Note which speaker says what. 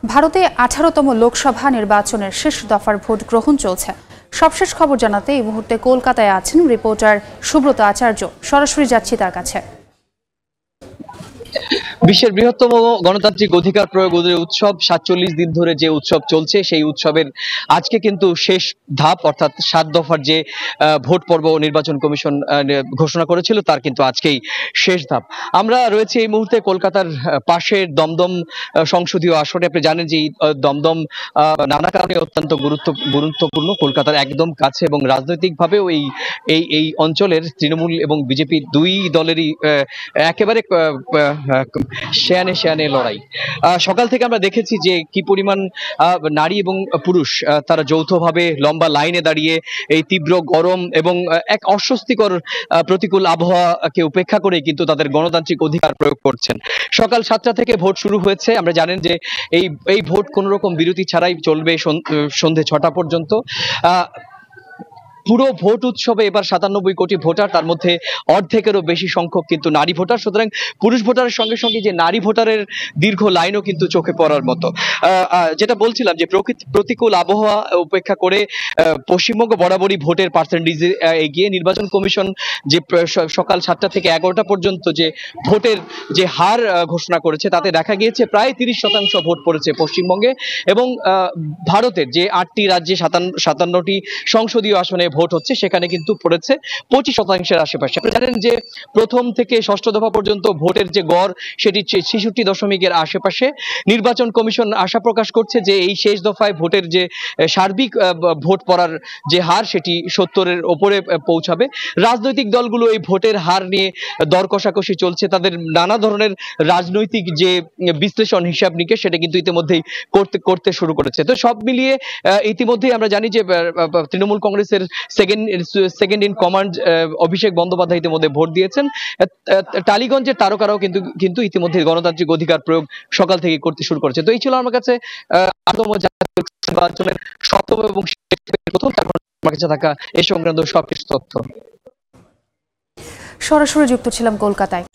Speaker 1: ভারতে 18তম লোকসভা নির্বাচনের শেষ দফার ভোট গ্রহণ চলছে। সবশেষ খবর জানাতে এই মুহূর্তে কলকাতায় আছেন রিপোর্টার সুব্রত আচার্য। সরাসরি যাচ্ছি তার কাছে।
Speaker 2: বিশ্বের বৃহত্তম গণতান্ত্রিক অধিকার প্রয়োগ উৎসব 47 দিন ধরে যে উৎসব চলছে, সেই উৎসবের আজকে কিন্তু শেষ ধাপ, অর্থাৎ 7 দফার যে ভোট পর্ব নির্বাচন কমিশন ঘোষণা করেছিল তার কিন্তু আজকেই শেষ ধাপ। আমরা রয়েছে এই মুহূর্তে কলকাতার পাশের দমদম সংসদীয় আসনে। আপনি জানেন যে দমদম নানা কারণে অত্যন্ত গুরুত্বপূর্ণ, কলকাতার একদম কাছে, এবং রাজনৈতিকভাবেও এই অঞ্চলের তৃণমূল এবং বিজেপি দুই দলেরই একেবারে শেয়ানে লড়াই। সকাল থেকে আমরা দেখেছি যে কি পরিমাণ নারী এবং পুরুষ তারা যৌথভাবে লম্বা লাইনে দাঁড়িয়ে এই তীব্র গরম এবং এক অস্বস্তিকর প্রতিকূল আবহাওয়াকে উপেক্ষা করে কিন্তু তাদের গণতান্ত্রিক অধিকার প্রয়োগ করছেন। সকাল 7টা থেকে ভোট শুরু হয়েছে। আমরা জানেন যে এই ভোট কোনো রকম বিরতি ছাড়াই চলবে সন্ধে 6টা পর্যন্ত। পুরো ভোট উৎসবে এবার 97 কোটি ভোটার, তার মধ্যে অর্ধেকেরও বেশি সংখ্যক কিন্তু নারী ভোটার। সুতরাং পুরুষ ভোটারের সঙ্গে সঙ্গে যে নারী ভোটারের দীর্ঘ লাইনও কিন্তু চোখে পড়ার মতো। যেটা বলছিলাম যে প্রতিকূল আবহাওয়া উপেক্ষা করে পশ্চিমবঙ্গ বরাবরই ভোটের পার্সেন্টেজে এগিয়ে। নির্বাচন কমিশন যে সকাল 7টা থেকে 11টা পর্যন্ত যে ভোটের যে হার ঘোষণা করেছে তাতে দেখা গিয়েছে প্রায় 30% ভোট পড়েছে পশ্চিমবঙ্গে, এবং ভারতের যে 8টি রাজ্যে 57টি সংসদীয় আসনে ভোট হচ্ছে সেখানে কিন্তু পড়েছে 25%-এর আশেপাশে। আপনি জানেন যে প্রথম থেকে ষষ্ঠ দফা পর্যন্ত ভোটের যে গড় সেটি 66.এর আশেপাশে। নির্বাচন কমিশন আশা প্রকাশ করছে যে এই শেষ দফায় ভোটের যে সার্বিক ভোট পড়ার যে হার সেটি 70-এর ওপরে পৌঁছাবে। রাজনৈতিক দলগুলো এই ভোটের হার নিয়ে দর কষাকষি চলছে, তাদের নানা ধরনের রাজনৈতিক যে বিশ্লেষণ, হিসাব নিকেশ সেটা কিন্তু ইতিমধ্যেই করতে শুরু করেছে। তো সব মিলিয়ে ইতিমধ্যেই আমরা জানি যে তৃণমূল কংগ্রেসের second in command Abhishek Bandyopadhyay ইতিমধ্যে ভোট দিয়েছেন। টালিগঞ্জের তারকারাও কিন্তু ইতিমধ্যে গণতান্ত্রিক অধিকার প্রয়োগ সকাল থেকে করতে শুরু করেছে। তো এই ছিল আমার কাছে নির্বাচনের সপ্তম এবং প্রথম আমার কাছে থাকা এই সংক্রান্ত সবকিছু তথ্য।
Speaker 1: সরাসরি যুক্ত ছিলাম কলকাতায়।